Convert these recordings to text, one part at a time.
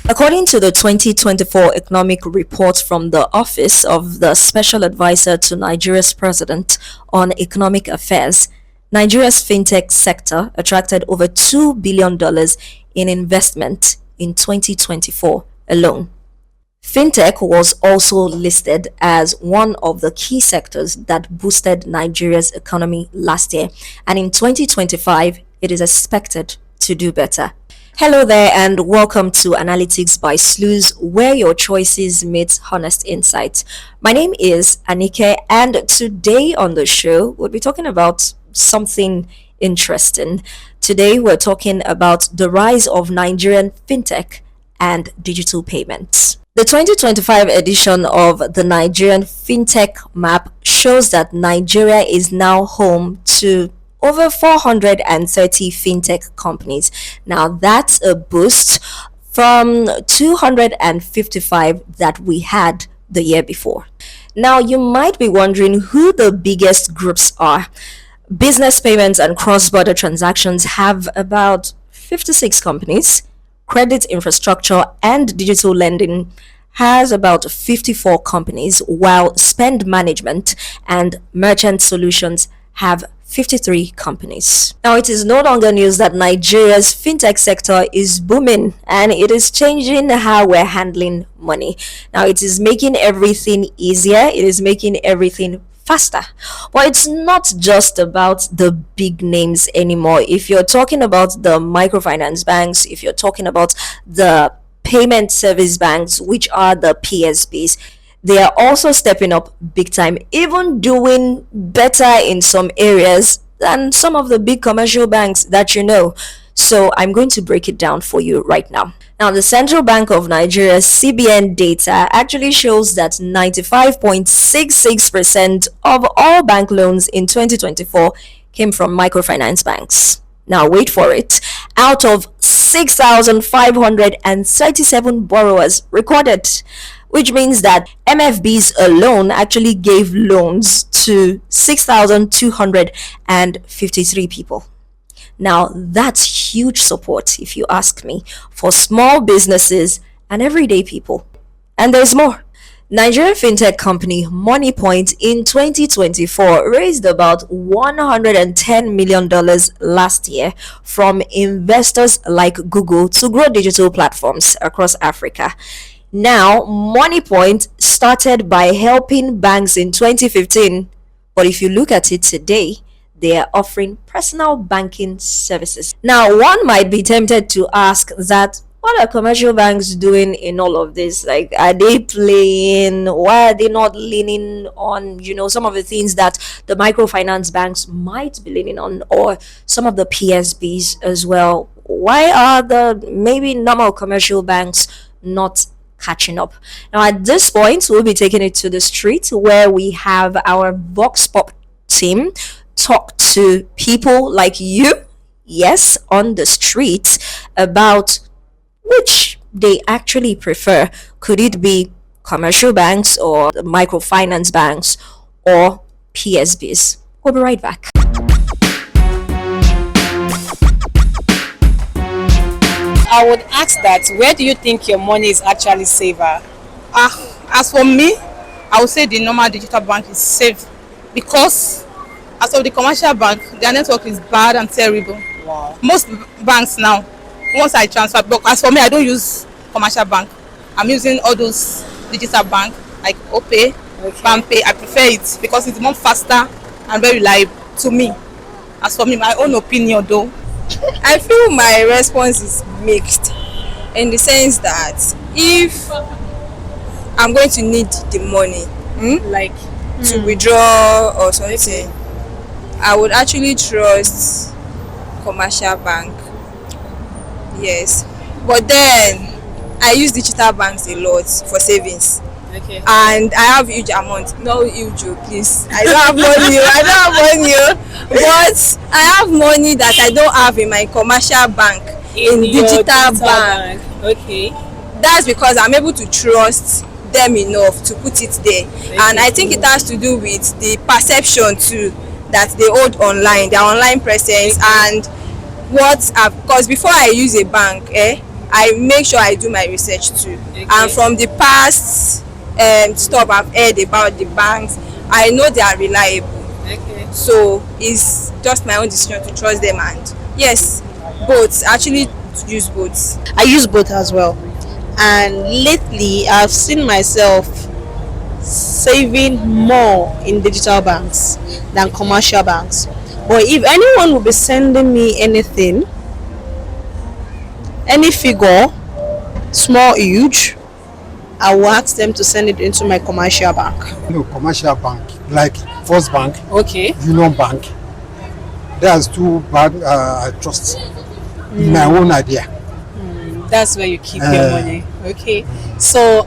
According to the 2024 economic report from the Office of the Special Advisor to Nigeria's President on Economic Affairs, Nigeria's fintech sector attracted over $2 billion in investment in 2024 alone. Fintech was also listed as one of the key sectors that boosted Nigeria's economy last year, and in 2025, it is expected to do better. Hello there and welcome to Analytics by Sluice, where your choices meet honest insights. My name is Anike, and today on the show, we'll be talking about something interesting. Today, we're talking about the rise of Nigerian fintech and digital payments. The 2025 edition of the Nigerian FinTech Map shows that Nigeria is now home to over 430 fintech companies. Now that's a boost from 255 that we had the year before. Now you might be wondering who the biggest groups are. Business payments and cross-border transactions have about 56 companies. Credit infrastructure and digital lending has about 54 companies, while spend management and merchant solutions have 53 companies. Now, it is no longer news that Nigeria's fintech sector is booming and it is changing how we're handling money. Now, it is making everything easier, it is making everything faster. But it's not just about the big names anymore. If you're talking about the microfinance banks, if you're talking about the payment service banks, which are the PSBs, they are also stepping up big time, even doing better in some areas than some of the big commercial banks that you know. So I'm going to break it down for you right now. Now, the Central Bank of Nigeria's CBN data actually shows that 95.66% of all bank loans in 2024 came from microfinance banks. Now, wait for it. Out of 6,537 borrowers recorded, which means that MFBs alone actually gave loans to 6,253 people. Now, that's huge support, if you ask me, for small businesses and everyday people. And there's more. Nigerian fintech company MoneyPoint in 2024 raised about $110 million last year from investors like Google to grow digital platforms across Africa. Now, MoneyPoint started by helping banks in 2015, but if you look at it today, they are offering personal banking services. Now, one might be tempted to ask that, what are commercial banks doing in all of this? Like, are they playing? Why are they not leaning on, some of the things that the microfinance banks might be leaning on, or some of the PSBs as well? Why are the maybe normal commercial banks not catching up? Now, at this point, we'll be taking it to the street where we have our Vox Pop team talk to people like you, yes, on the street, about which they actually prefer. Could it be commercial banks or microfinance banks or PSBs? We'll be right back. I would ask that, where do you think your money is actually safer? As for me, I would say the normal digital bank is safe, because as of the commercial bank, their network is bad and terrible. Wow. Most banks now, once I transfer, but as for me, I don't use commercial bank. I'm using all those digital bank like OPay, PalmPay. I prefer it because it's more faster and very reliable to me. As for me, my own opinion though, I feel my response is mixed, in the sense that if I'm going to need the money, to withdraw or something, I would actually trust commercial bank. Yes, but then I use digital banks a lot for savings. Okay. And I have huge amount. No huge, please. I don't have money. But I have money that I don't have in my commercial bank, in digital bank. Okay. That's because I'm able to trust them enough to put it there. Okay. And I think it has to do with the perception too that they hold online, their online presence, and because before I use a bank, I make sure I do my research too. Okay. And from the past stuff I've heard about the banks, I know they are reliable. Okay. So it's just my own decision to trust them, and yes, both actually use both. I use both as well. And lately, I've seen myself saving more in digital banks than commercial banks. But if anyone will be sending me anything, any figure, small, huge, I will ask them to send it into my commercial bank. No, commercial bank like First Bank, Okay. Union Bank. There's two bank I trust. In my own idea. That's where you keep your money. Okay. So,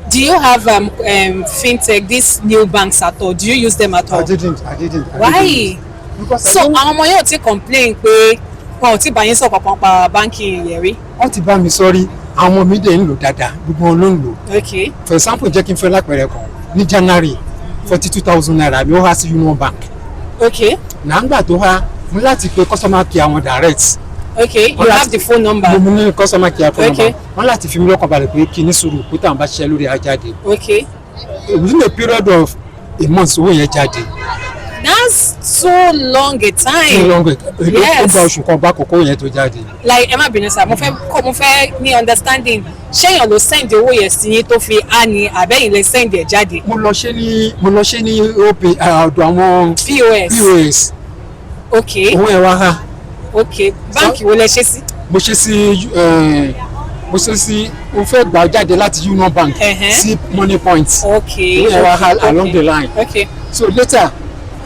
do you have fintech, these new banks at all? Do you use them at all? I didn't. Why? Because So, àwọn ọmọ yóò ti complain pé wọn ò tí bá yín sọ kankan pa báńkì yẹn rí. wọ́n ti bá mi sọ́rí àwọn ọmọ mi dẹ̀ ń lò dáadáa gbogbo wọn ló ń lò. Okay. For example, jẹ́ kí n fẹ́ lápẹ̀rẹ̀ kan ní January 42,000 naira mi ó há sí Union Bank. Okay. Nàǹgbà tó há mo láti pe customer care àwọn direct. Okay. You have the phone number. mo ní customer care phone Okay. number. wọ́n láti fi mi lọ́kàn balẹ̀ pé kí ní sùúrù pé táwọn bá ṣiṣẹ́ lórí ajáde. Okay. Within a period of a month owó yẹn jáde. That's so long a time. Too long ago. Yes. Ó gba oṣù kan bá kókó yẹn tó jáde. Like ẹ má bínú sá, mo fẹ́ ní understanding. Ṣéyàn ló send owó yẹn sí yín tó fi á ní àbẹ́yìn lè send ẹ̀ jáde. mo lọ ṣe ní OP ọ̀dọ̀ àwọn POS. Okay. owó ẹ̀ wá há. Okay. Báńkì wo lẹ ṣe sí? mo ṣe sí mo fẹ́ gbà jáde láti Union Bank sí Money Point. Okay. owó ẹ̀ wá há along the line. Okay. So later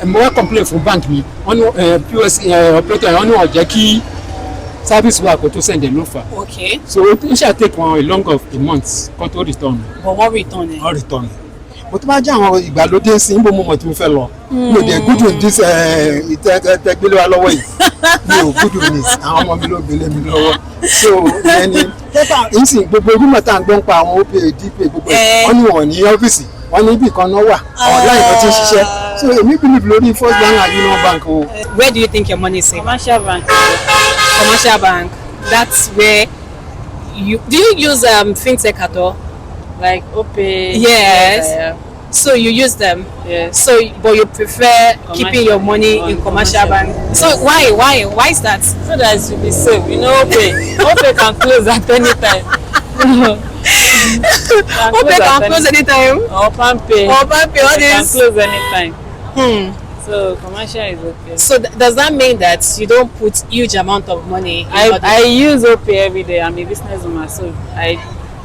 mo wá complain fún bank mi wọ́n ní POS operator wọ́n ní wọ́n jẹ́ kí service wa kò tó send ẹ̀ ló fà. Okay. So it shall take one a long of a month kan tó return. But wọ́n return ẹ̀. Wọ́n return. Mo tó bá jẹ́ àwọn ìgbàlódé sí níbo mo mọ̀ tí mo fẹ́ lọ. Mi ò dẹ̀ gúdù ní ìtẹ́gbélé wa lọ́wọ́ yìí. Mi ò gúdù ní àwọn ọmọ mi ló gbélé mi lọ́wọ́. So ẹni pépà ìsìn gbogbo orúmọ̀ tá à ń gbọ́n pa àwọn OPA DPA gbogbo ẹ̀ wọ́n ní wọ́n ní ọ́fíìsì wọ́n ní ibì kan náà wà online kan tí ń ṣiṣẹ́. So èmi believe lórí First Bank and Union Bank o. Where do you think your money is safe? Commercial bank. Commercial bank. That's where do you use fintech at all? Like OPay. Yes. So you use them. Yes. So but you prefer keeping your money in commercial bank. So why is that? So that it will be safe. You know, OPay can close at any time. OPay can close anytime. Or PAMPay. Or PAMPay, all Can this. close anytime. So commercial is okay. So does that mean that you don't put huge amount of money? I use OPay every day. I'm a businesswoman, so I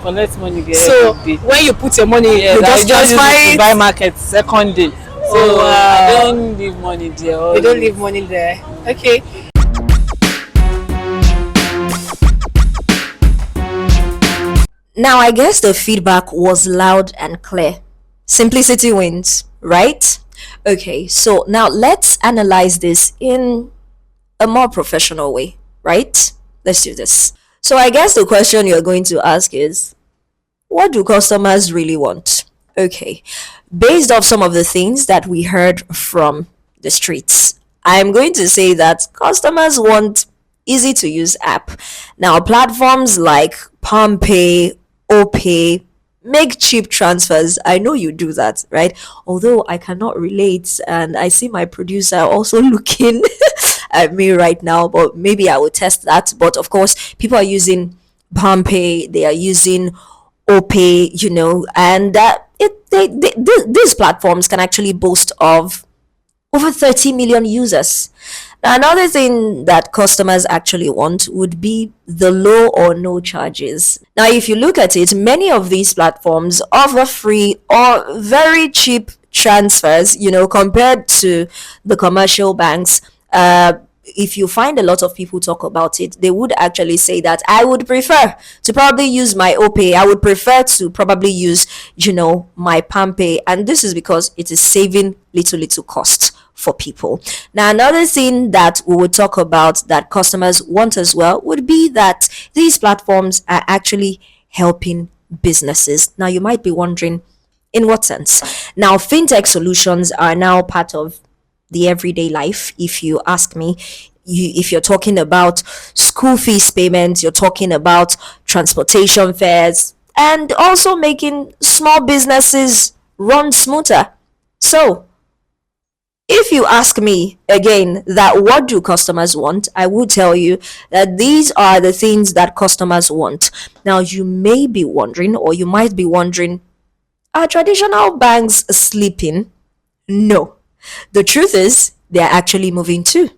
collect money there So every day. when you put your money, Yes, you I just just use transfer it to it. buy market second day. So Oh, I wow. don't leave money there. You don't leave money there. Okay. Now, I guess the feedback was loud and clear. Simplicity wins, right? Okay, so now let's analyze this in a more professional way, right? Let's do this. So, I guess the question you're going to ask is, what do customers really want? Okay, based off some of the things that we heard from the streets, I'm going to say that customers want easy to use app. Now, platforms like PalmPay, OPay, make cheap transfers. I know you do that, right? Although I cannot relate, and I see my producer also looking at me right now, but maybe I will test that. But of course, people are using PalmPay, they are using OPay, and these platforms can actually boast of over 30 million users. Now, another thing that customers actually want would be the low or no charges. Now, if you look at it, many of these platforms offer free or very cheap transfers, compared to the commercial banks. If you find a lot of people talk about it, they would actually say that I would prefer to probably use my OPay. I would prefer to probably use, my PalmPay. And this is because it is saving little cost for people. Now, another thing that we would talk about that customers want as well would be that these platforms are actually helping businesses. Now, you might be wondering, in what sense? Now, fintech solutions are now part of the everyday life, if you ask me. if you're talking about school fees payments, you're talking about transportation fares, and also making small businesses run smoother. So, if you ask me again that what do customers want, I would tell you that these are the things that customers want. Now, you may be wondering, or you might be wondering, are traditional banks sleeping? No. The truth is, they're actually moving too.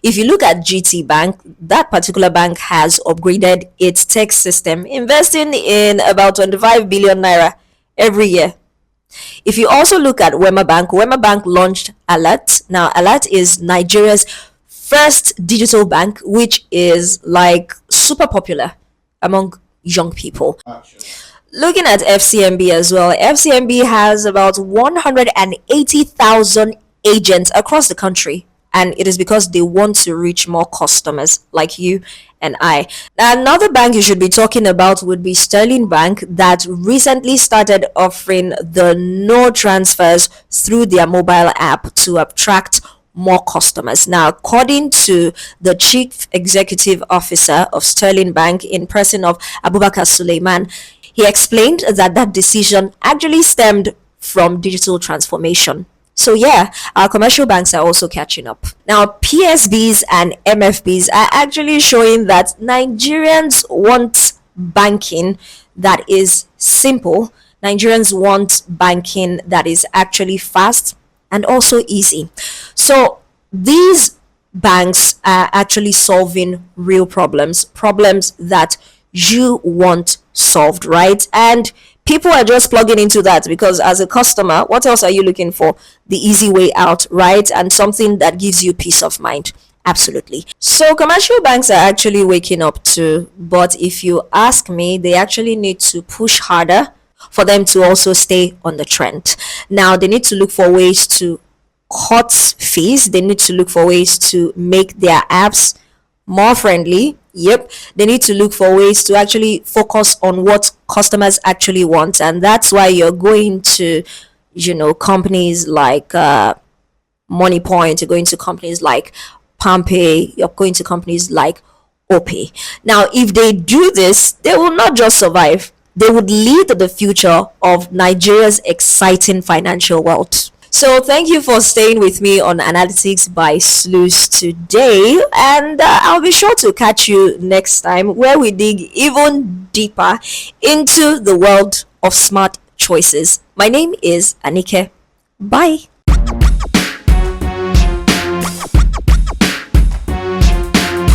If you look at GT Bank, that particular bank has upgraded its tech system, investing in about 25 billion naira every year. If you also look at Wema Bank launched Alert. Now, Alert is Nigeria's first digital bank, which is like super popular among young people. Looking at FCMB as well, FCMB has about 180,000 agents across the country, and it is because they want to reach more customers like you and I. Another bank you should be talking about would be Sterling Bank, that recently started offering the no transfers through their mobile app to attract more customers. Now, according to the chief executive officer of Sterling Bank in person of Abubakar Suleiman, he explained that that decision actually stemmed from digital transformation. So yeah, our commercial banks are also catching up. Now, PSBs and MFBs are actually showing that Nigerians want banking that is simple. Nigerians want banking that is actually fast and also easy. So these banks are actually solving real problems that you want solved, right? And people are just plugging into that because as a customer, what else are you looking for? The easy way out, right? And something that gives you peace of mind. Absolutely. So commercial banks are actually waking up too, but if you ask me, they actually need to push harder for them to also stay on the trend. Now, they need to look for ways to cut fees. They need to look for ways to make their apps more friendly. Yep, they need to look for ways to actually focus on what customers actually want, and that's why you're going to, companies like MoneyPoint. You're going to companies like PalmPay. You're going to companies like OPay. Now, if they do this, they will not just survive; they would lead the future of Nigeria's exciting financial world. So thank you for staying with me on Analytics by Sluice today, and I'll be sure to catch you next time where we dig even deeper into the world of smart choices. My name is Anike. Bye.